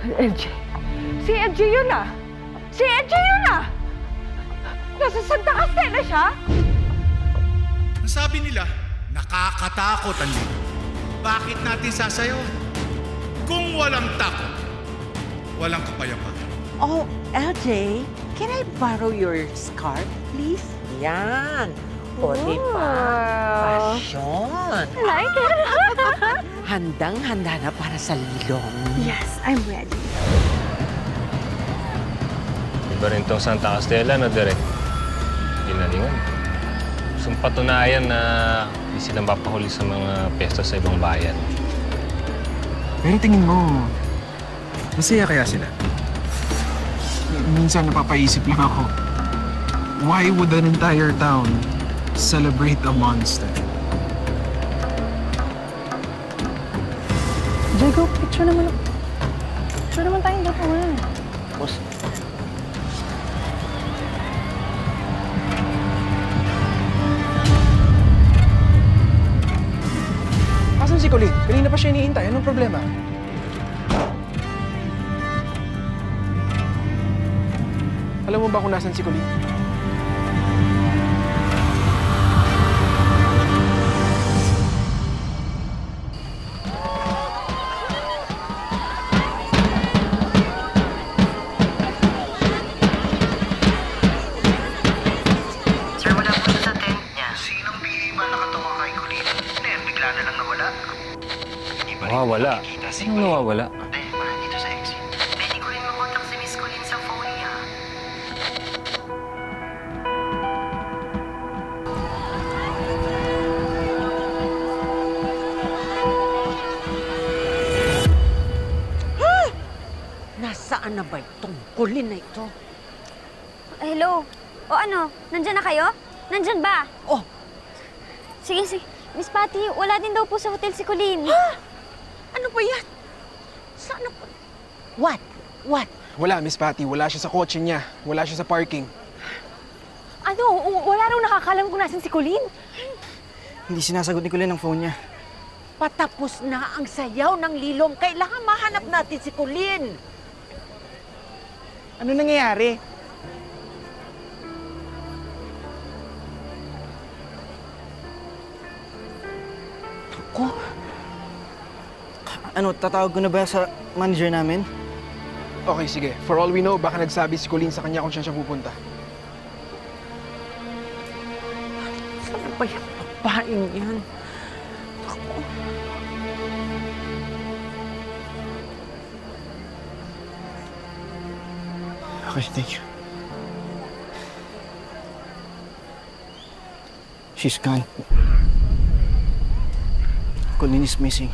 LJ. Si LJ yun ah! Si LJ yun ah! Nasa Santa Castella siya? Ang sabi nila, nakakatakot ang lino. Bakit natin sasayaw? Kung walang takot, walang kapayapaan. Oh, LJ, can I borrow your scarf, please? Yan. O, di ba? Pasyon. Like it? Handang-handa na para sa lilong. Yes, I'm ready. Iba rin tong Santa Castella na direct. Ginalingan. Gusto patunayan na hindi sila mapahuli sa mga pesta sa ibang bayan. Pero tingin mo, masaya kaya sila? Minsan napapaisip lang ako, why would an entire town celebrate a monster? Jago, picture naman. Picture naman tayong dalawa. Boss. Asan si Colleen? Kanina pa siya iniintay. Anong problema? Alam mo ba kung nasan si Colleen? Sir, wala po siya sa tent niya. Sinong bihima nakatawa kay Colleen? Bigla na lang nawala. Hindi ba Nawawala? nakikita si Anong Colleen? nawawala? Wala dito sa exit. Pwede ko rin makontak si Miss Colleen sa phone niya. Nasaan na ba itong kulin na ito? Hello? O ano? Nandyan na kayo? Nandyan ba? Oh, Sige, sige. Miss Patty, wala din daw po sa hotel si Colleen. ano ba yan? Saan na po? What? What? Wala, Miss Patty. Wala siya sa kotse niya. Wala siya sa parking. Ano? Wala raw nakakalam kung nasan si Colleen. Hindi sinasagot ni Colleen ang phone niya. Patapos na ang sayaw ng lilong. Kailangan mahanap natin si Colleen. Ano nangyayari? Ko? Ano, tatawag ko na ba sa manager namin? Okay, sige. For all we know, baka nagsabi si Colleen sa kanya kung saan siya pupunta. Saan ba yung babaeng yan? Ako. Okay, thank you. She's gone. Colleen is missing.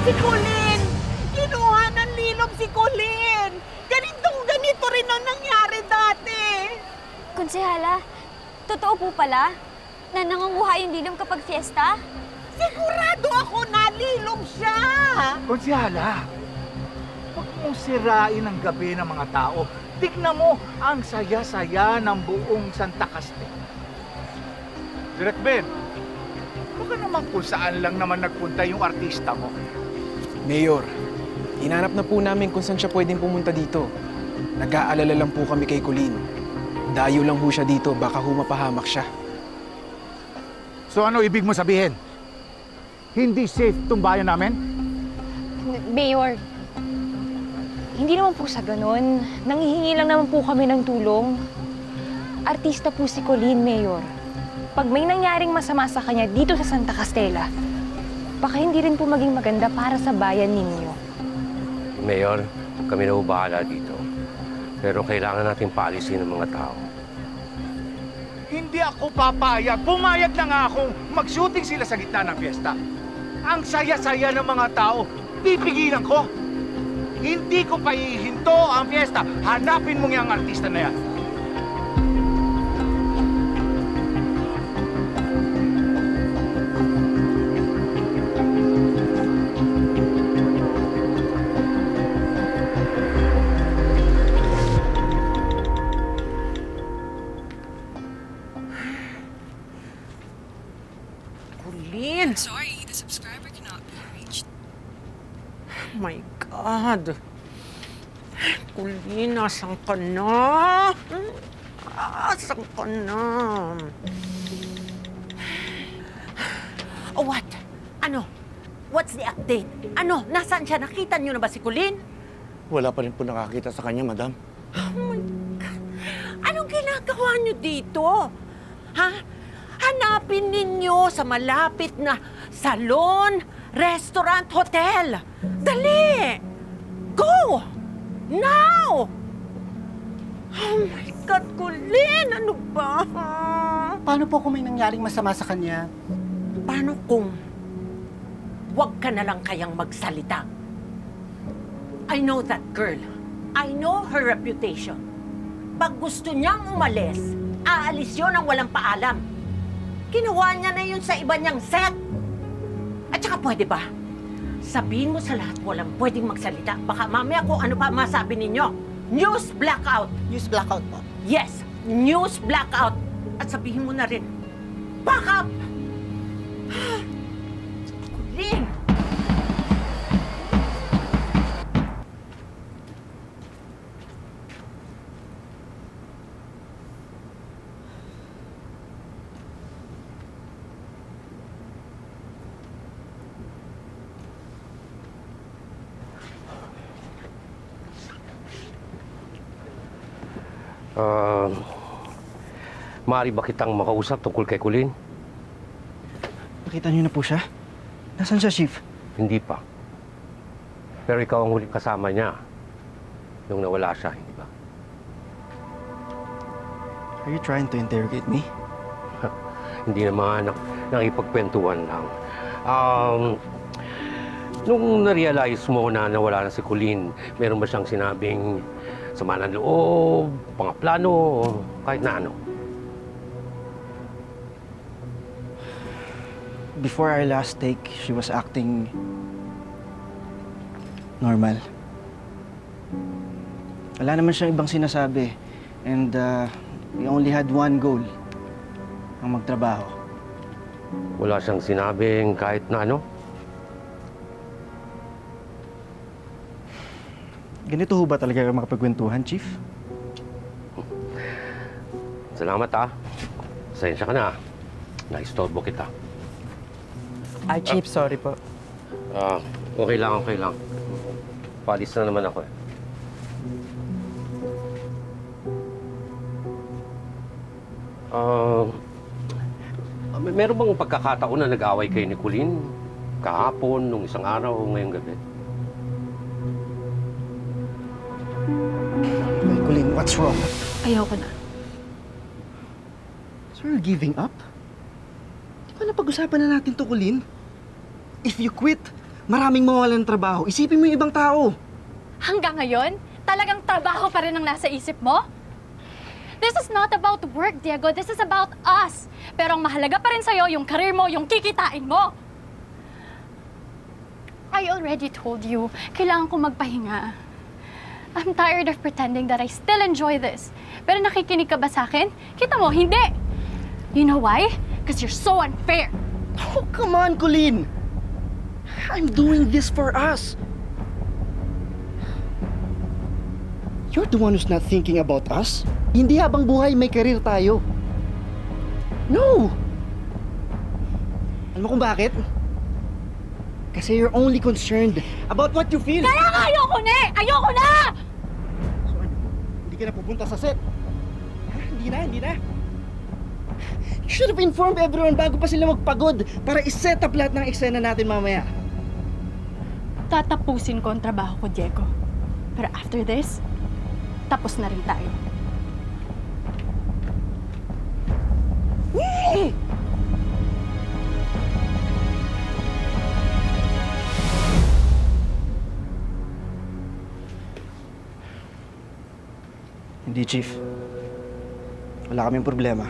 Si Colleen! Kinuha ng lilong si Colleen! Ganito rin ang nangyari dati! Konsehala, totoo po pala na nangunguha yung lilom kapag fiesta? Sigurado ako na lilong siya! Konsyala, huwag mong sirain ang gabi ng mga tao. Tignan mo ang saya-saya ng buong Santa Castella. Direk Ben, baka naman kung saan lang naman nagpunta yung artista mo. Mayor, hinanap na po namin kung saan siya pwedeng pumunta dito. Nag-aalala lang po kami kay Colleen. Dayo lang po siya dito, baka humapahamak siya. So ano ibig mo sabihin? Hindi safe itong bayan namin? Mayor, hindi naman po sa ganun. Nanghihingi lang naman po kami ng tulong. Artista po si Colleen, Mayor. Pag may nangyaring masama sa kanya dito sa Santa Castella, baka hindi rin po maging maganda para sa bayan ninyo. Mayor, kami na bahala dito. Pero kailangan natin paalisin ng mga tao. Hindi ako papayag. Pumayag na nga akong mag-shooting sila sa gitna ng fiesta. Ang saya-saya ng mga tao, pipigilan ko. Hindi ko pa ihinto ang fiesta. Hanapin mo nga ang artista na yan. Colleen! Sorry, the subscriber cannot be reached. Oh my God! Colleen, nasan ka na? Asan ka na? Oh, what? Ano? What's the update? Ano? Nasaan siya? Nakita niyo na ba si Colleen? Wala pa rin po nakakita sa kanya, madam. Anong ginagawa niyo dito? Ha? Hanapin ninyo sa malapit na salon, restaurant, hotel. Dali! Go! Now! Oh my God, Colleen! Ano ba? Paano po kung may nangyaring masama sa kanya? Paano kung wag ka na lang kayang magsalita? I know that girl. I know her reputation. Pag gusto niyang umalis, aalis yun ang walang paalam. Ginawa niya na yun sa iba niyang set. At saka pwede ba? Sabihin mo sa lahat walang pwedeng magsalita. Baka mamaya kung ano pa masabi ninyo. News blackout. News blackout po. Yes, news blackout. At sabihin mo na rin, back up! Colleen! Maaari ba kitang makausap tungkol kay Colleen? Nakita niyo na po siya? Nasaan siya, Chief? Hindi pa. Pero ikaw ang huling kasama niya nung nawala siya, hindi ba? Are you trying to interrogate me? Hindi naman, nakipagkwentuhan lang. Nung na-realize mo na nawala na si Colleen, meron ba siyang sinabing sama ng loob, pangaplano, kahit na ano? Before our last take, she was acting normal. Wala naman siyang ibang sinasabi. And we only had one goal, ang magtrabaho. Wala siyang sinabing kahit na ano? Ganito ho ba talaga makapagkwentuhan, Chief? Salamat Pasensya ka na. Naistorbo kita. Ay, Chief, sorry po. Okay lang, okay lang. Paalis na naman ako eh. Meron bang pagkakataon na nag-away kayo ni Colleen? Kahapon, nung isang araw, o ngayong gabi? Hey, Colleen, what's wrong? Ayoko na. So you're giving up? Di ba napag-usapan na natin to, Colleen? If you quit, maraming mawawalan ng trabaho. Isipin mo yung ibang tao. Hanggang ngayon, talagang trabaho pa rin ang nasa isip mo? This is not about work, Diego. This is about us. Pero ang mahalaga pa rin sa'yo, yung career mo, yung kikitain mo. I already told you, kailangan ko magpahinga. I'm tired of pretending that I still enjoy this. Pero nakikinig ka ba sa akin? Kita mo, hindi. You know why? Because you're so unfair. Oh, come on, Colleen. I'm doing this for us. You're the one who's not thinking about us. Hindi habang buhay may career tayo. No! Alam mo kung bakit? Kasi you're only concerned about what you feel. Kaya nga ayoko na eh! Ayoko na! So ano? Hindi ka na pupunta sa set? Ha? Hindi na. You should have informed everyone bago pa sila magpagod para iset up lahat ng eksena natin mamaya. Tatapusin ko ang trabaho ko, Diego. Pero after this, tapos na rin tayo. Hindi, Chief. Wala kaming problema.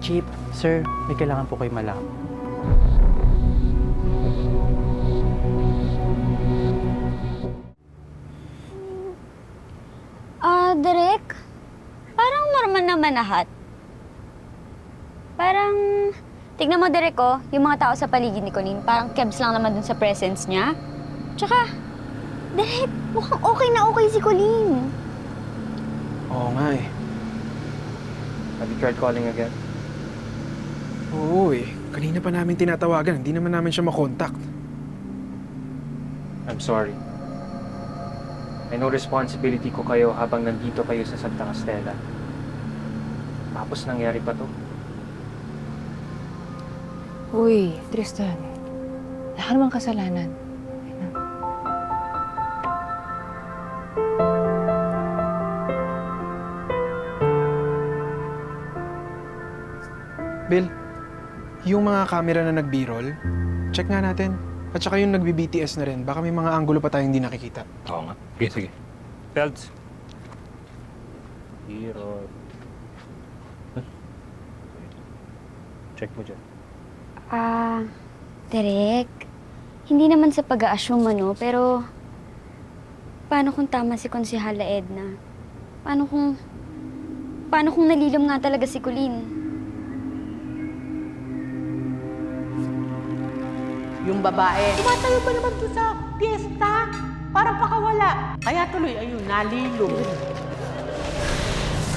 Chief, sir, may kailangan po kayo malaman. Derek, parang normal naman lahat. Parang, tignan mo Derek oh, yung mga tao sa paligid ni Colleen, parang kebs lang naman dun sa presence niya. Tsaka, Derek, mukhang okay si Colleen. Oo nga eh. Have you tried calling again? Oo eh. Kanina pa namin tinatawagan. Hindi naman namin siya makontakt. I'm sorry. I know responsibility ko kayo habang nandito kayo sa Santa Castella. Tapos nangyari pa to. Uy, Tristan. Wala ka namang kasalanan. Bill, yung mga camera na nag-B-roll, check nga natin. At saka yung nagbi-BTS na rin. Baka may mga anggulo pa tayong hindi nakikita. Oo nga. Sige. Felds. Hero. Check mo dyan. Derek, hindi naman sa pag-a-assume ano, pero paano kung tama si Konsehala Edna? Paano kung nalilom nga talaga si Colleen? Yung babae, tumatayo pa naman doon sa piyesta para pakawala. Kaya tuloy, ayun, nalilom.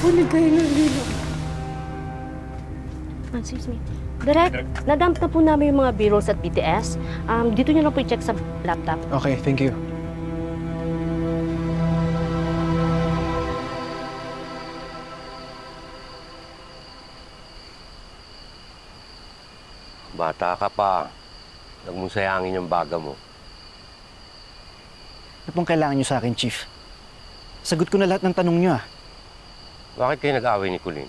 Huli kayo nalilom. Excuse me. Direk, nadump na po namin yung mga B-rolls at BTS. Dito nyo lang po i-check sa laptop. Okay, thank you. Bata ka pa. Huwag mong sayangin yung baga mo. Ano pong kailangan nyo sa akin, Chief? Sagot ko na lahat ng tanong nyo, ah. Bakit kayo nag-away ni Colleen?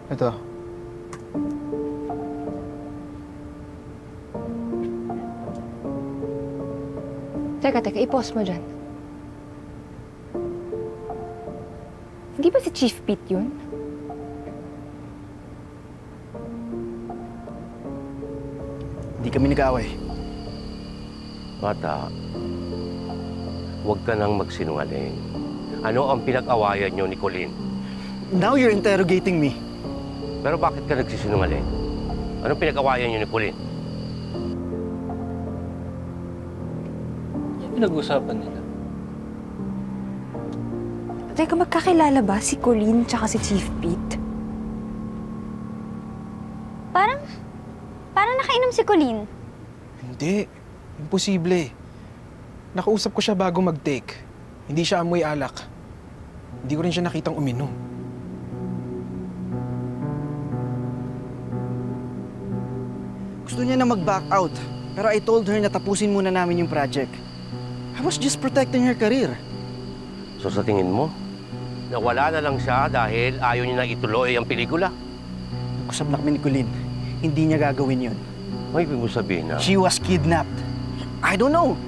Ito. Teka, i-pause mo dyan. Hindi ba si Chief Pete yun? Hindi kami nag-aaway. Bata, huwag ka nang magsinungaling. Ano ang pinag-awayan niyo ni Colleen? Now you're interrogating me. Pero bakit ka nagsisinungaling? Anong pinag-awayan niyo ni Colleen? Ano pinag-usapan nila? Teka, magkakilala ba si Colleen tsaka si Chief Pete? Parang nakainom si Colleen. Hindi. Imposible. Nakausap ko siya bago mag-take. Hindi siya amoy alak. Hindi ko rin siya nakitang uminom. Gusto niya na mag-back out. Pero I told her na tapusin muna namin yung project. I was just protecting her career. So sa tingin mo, nawala na lang siya dahil ayaw niya na ituloy ang pelikula? Kusap na kami ni Colleen. Hindi niya gagawin yun. May ibig mo sabihin na... She was kidnapped. I don't know.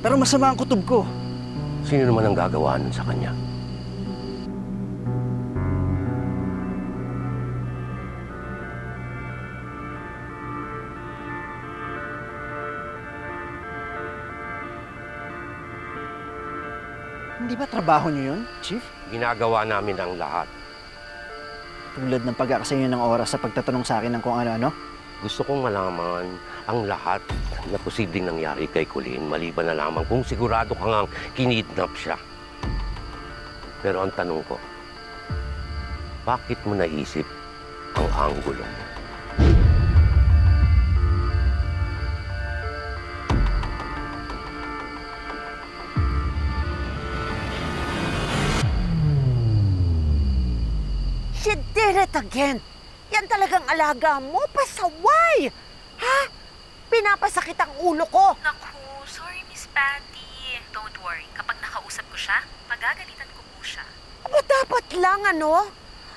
Pero masama ang kutob ko. Sino naman ang gagawa nun sa kanya? Hindi ba trabaho niyo yun, Chief? Ginagawa namin ang lahat. Tulad ng pagkakasayo ng oras sa pagtatanong sa akin ng kung ano-ano? Gusto kong malaman ang lahat na posibleng nangyari kay Colleen, maliban na lamang kung sigurado ka ngang kinidnap siya. Pero ang tanong ko, bakit mo naisip ang anggulo mo? She did it again! Yan talagang alaga mo, pasaway! Ha? Pinapasakit ang ulo ko! Naku, sorry Miss Patty. Don't worry, kapag nakausap ko siya, pagagalitan ko po siya. Aba, dapat lang, ano?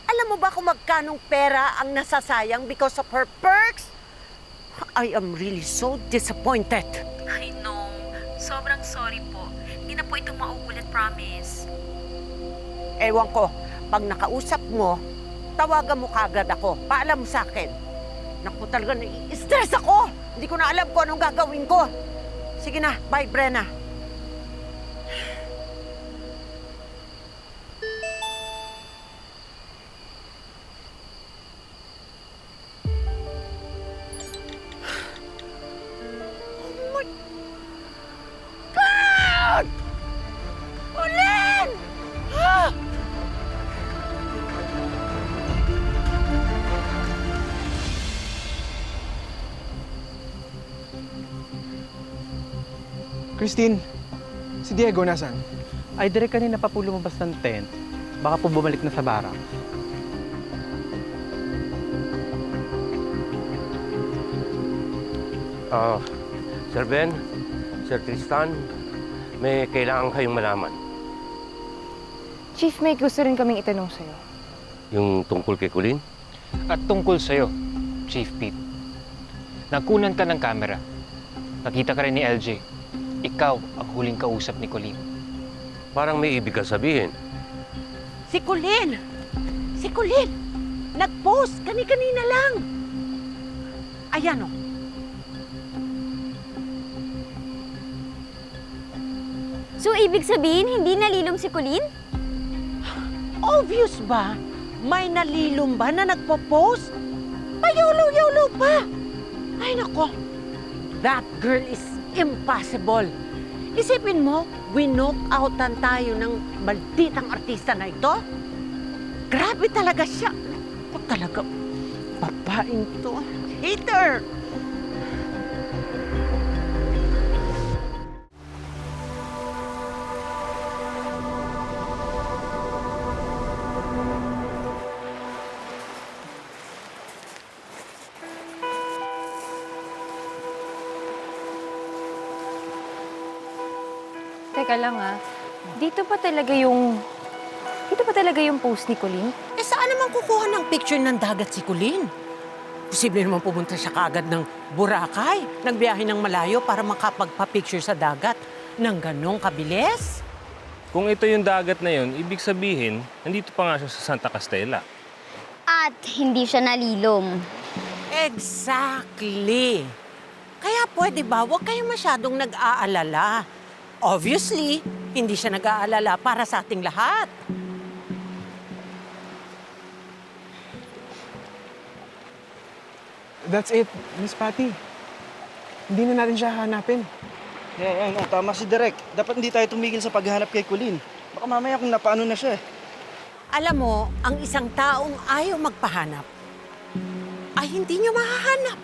Alam mo ba kung magkanong pera ang nasasayang because of her perks? I am really so disappointed. I know. Sobrang sorry po. Hindi na po ito mauulit, promise. Ewan ko, pag nakausap mo, tawagan mo kagad ako. Paalam mo sa akin. Naku, talaga nai-stress ako. Hindi ko na alam kung anong gagawin ko. Sige na, bye, Brenna. Oh my God! Colleen! Ah! Christine, si Diego nasan? Ay, direct kanina pa po lumabas ng tent. Baka po bumalik na sa barang. Sir Ben, Sir Tristan, may kailangan kayong malaman. Chief, may gusto rin kaming itanong sa'yo. Yung tungkol kay Colleen? At tungkol sa'yo, Chief Pete. Nagkunan ka ng camera. Nakita ka rin ni LJ. Ikaw ang huling kausap ni Colleen. Parang may ibig ka sabihin. Si Colleen! Si Colleen! Nag-post kani-kanina lang. Ayan o. So, ibig sabihin, hindi nalilom si Colleen? Obvious ba? May nalilom ba na nagpo-post? Payolo-yolo pa! Ay nako, that girl is impossible. Isipin mo, winock-outan tayo ng malditang artista na ito? Grabe talaga siya. Ako talaga, babaeng to. Hater! Teka lang dito pa talaga yung post ni Colleen? Eh saan naman kukuha ng picture ng dagat si Colleen? Posible naman pumunta siya kaagad ng Boracay, nagbiyahe ng malayo para makapagpa-picture sa dagat ng ganong kabilis. Kung ito yung dagat na yun, ibig sabihin, nandito pa nga siya sa Santa Castella. At hindi siya nalilom. Exactly. Kaya pwede ba, huwag kayong masyadong nag-aalala. Obviously, hindi siya nag-aalala para sa ating lahat. That's it, Miss Patty. Hindi na natin siya hanapin. Tama si Direk. Dapat hindi tayo tumigil sa paghahanap kay Colleen. Baka mamaya kung napaano na siya. Alam mo, ang isang taong ayaw magpahanap, ay hindi niyo mahahanap.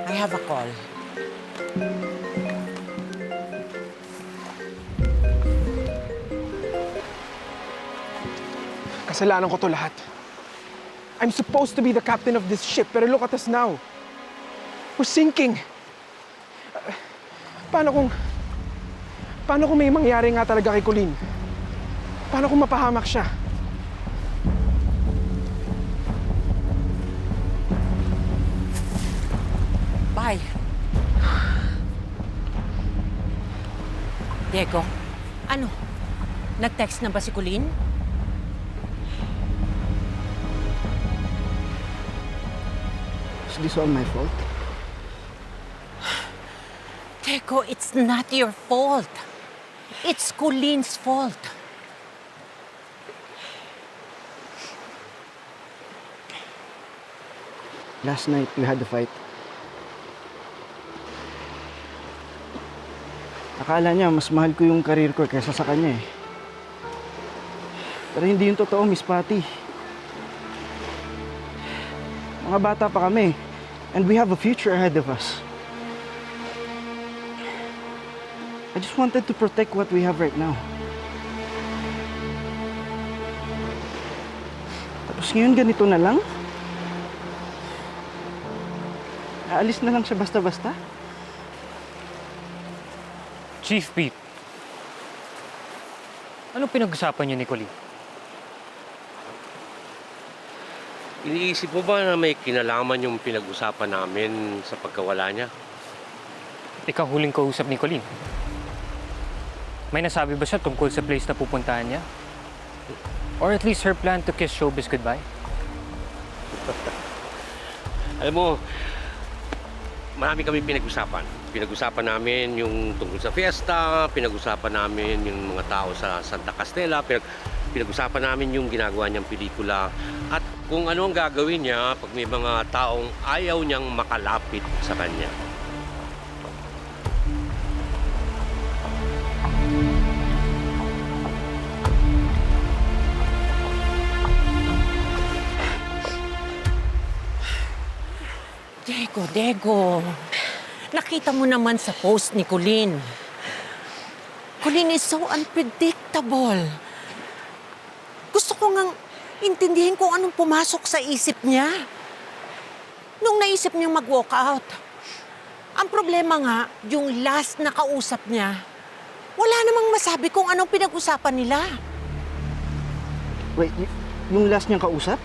I have a call. Kasalanan ko to lahat. I'm supposed to be the captain of this ship, pero look at us now. We're sinking. Paano kung may mangyari nga talaga kay Colleen? Paano kung mapahamak siya? Bye. Diego, ano? Nag-text na ba si Colleen? Is this all my fault? Diego, it's not your fault. It's Colleen's fault. Last night, we had a fight. Akala niya, mas mahal ko yung career ko kaysa sa kanya eh. Pero hindi yung totoo, Miss Patty. Mga bata pa kami. And we have a future ahead of us. I just wanted to protect what we have right now. Tapos ngayon ganito na lang? Aalis na lang siya basta-basta? Chief Pete, anong pinag-usapan niyo ni Colleen? Iniisip mo ba na may kinalaman yung pinag-usapan namin sa pagkawala niya? Ikaw huling kausap ni Colleen. May nasabi ba siya tungkol sa place na pupuntahan niya? Or at least her plan to kiss showbiz goodbye? Alam mo, marami kami pinag-usapan. Pinag-usapan namin yung tungkol sa fiesta, pinag-usapan namin yung mga tao sa Santa Castella, pinag-usapan namin yung ginagawa niyang pelikula at kung ano ang gagawin niya pag may mga taong ayaw niyang makalapit sa kanya. Diego. Nakita mo naman sa post ni Colleen. Colleen is so unpredictable. Gusto ko ngang intindihin kung anong pumasok sa isip niya. Nung naisip niyang mag-walk out. Ang problema nga, yung last na kausap niya, wala namang masabi kung anong pinag-usapan nila. Wait, yung last niyang kausap?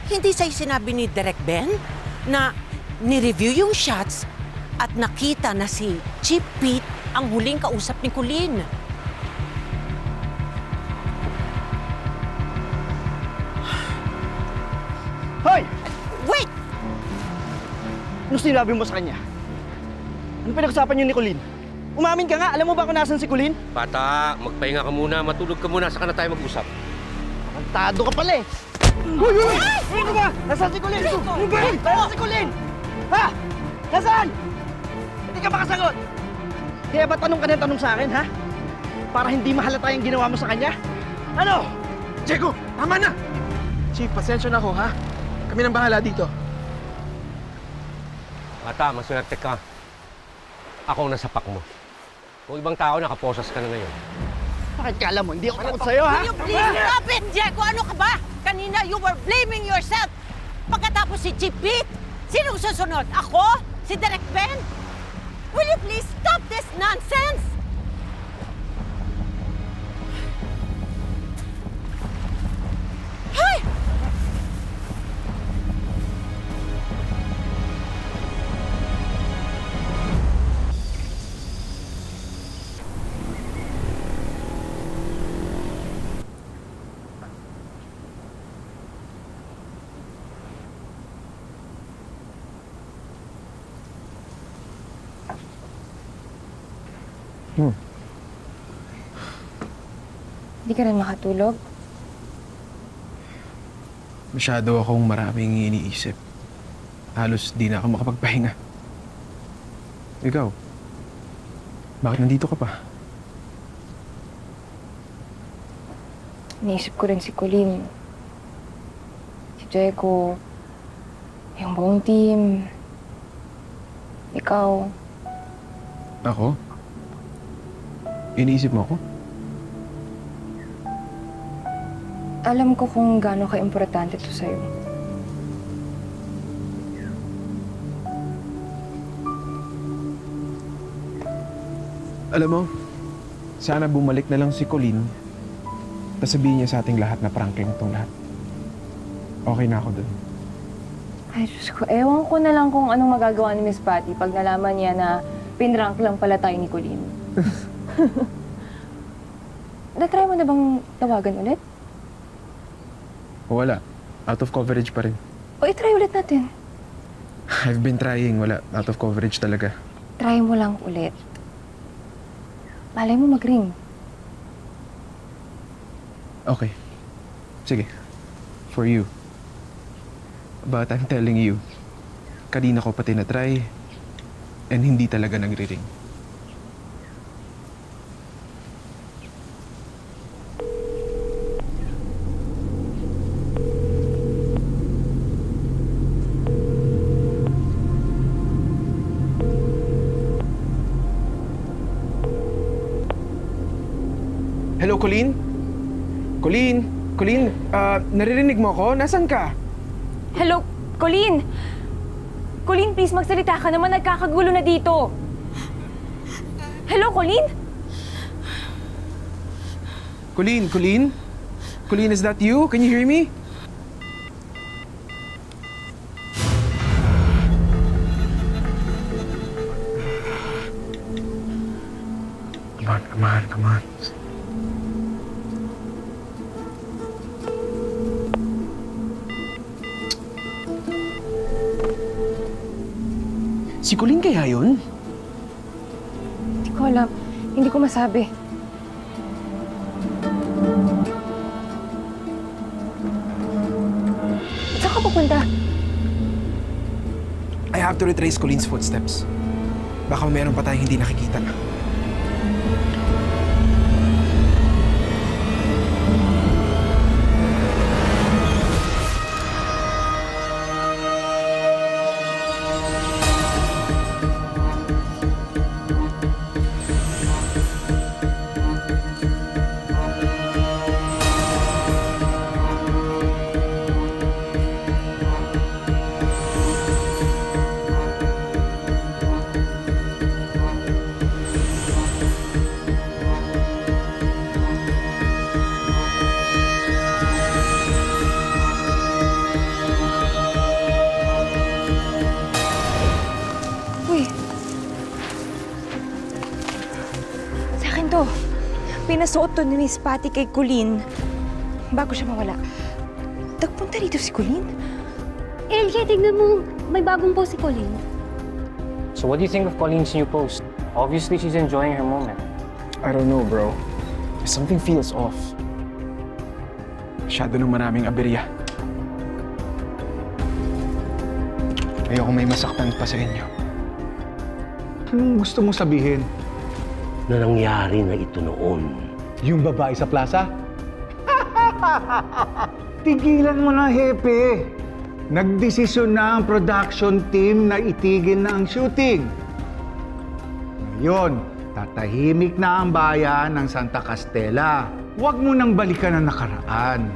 Hindi sa'yo sinabi ni Direk Ben na ni-review yung shots at nakita na si Chief Pete ang huling kausap ni Colleen. Hoy! Wait! Ano sinabi mo sa kanya? Ano pinag-usapan niyo ni Colleen? Umamin ka nga, alam mo ba kung nasan si Colleen? Bata, magpahinga ka muna, matulog ka muna, saka na tayo mag-usap. Tado ka pala eh! Hoy! Ano ba? Nasaan si Colleen? Nasaan si Colleen? Ha? Nasaan? Hindi ka makasagot! Kaya ba tanong ka ng tanong sa akin, ha? Para hindi mahalata yung ginawa mo sa kanya? Ano? Diego, tama na! Chief, pasensya na ako, ha? Kami nang bahala dito. Bata, maswerte ka. Ako ang nasapak mo. Kung ibang tao, nakaposas ka na ngayon. Bakit kala mo? Hindi ako takot sa'yo, ha? Will you please stop it, Diego? Ano ka ba? Kanina you were blaming yourself. Pagkatapos si Chief Pete, sinong susunod? Ako? Si Direk Ben? Will you please stop this nonsense? Hey! Hindi ka rin makatulog? Masyado akong maraming iniisip. Halos di na ako makapagpahinga. Ikaw, bakit nandito ka pa? Iniisip ko rin si Colleen. Si Diego. Yung buong team. Ikaw. Ako? Iniisip mo ako? Alam ko kung gaano ka-importante to sa'yo. Alam mo, sana bumalik na lang si Colleen tapos sabihin niya sa ating lahat na prank lang itong lahat. Okay na ako dun. Ay, Diyos ko. Ewan ko na lang kung anong magagawa ni Miss Patty pag nalaman niya na pinrank lang pala tayo ni Colleen. Na-try mo na bang tawagan ulit? Wala. Out of coverage pa rin. O, i-try ulit natin. I've been trying. Wala. Out of coverage talaga. Try mo lang ulit. Malay mo mag-ring. Okay. Sige. For you. But I'm telling you, kanina ko pati na-try and hindi talaga nagri-ring. Hello, Colleen? Colleen, naririnig mo ako? Nasaan ka? Hello, Colleen! Colleen, please magsalita ka naman. Nagkakagulo na dito. Hello, Colleen? Colleen, is that you? Can you hear me? Come on. Si Colleen kaya yun? Hindi ko alam. Hindi ko masabi. Saan ka pupunta? I have to retrace Colleen's footsteps. Baka meron pa tayong hindi nakikita. Uy. Sa akin to. Pinasuot to ni Miss Patty kay Colleen bago siya mawala. Nagpunta rito si Colleen? LJ, tignan mo. May bagong post si Colleen. So what do you think of Colleen's new post? Obviously, she's enjoying her moment. I don't know, bro. Something feels off. Masyado nang maraming aberya. Ayoko may masaktan pa sa inyo. Anong gusto mong sabihin? Na nangyari na ito noon. Yung babae sa plaza? Tigilan mo na, Hepe. Nagdesisyon na ang production team na itigil na ang shooting. Ngayon, tatahimik na ang bayan ng Santa Castella. Huwag mo nang balikan ang nakaraan.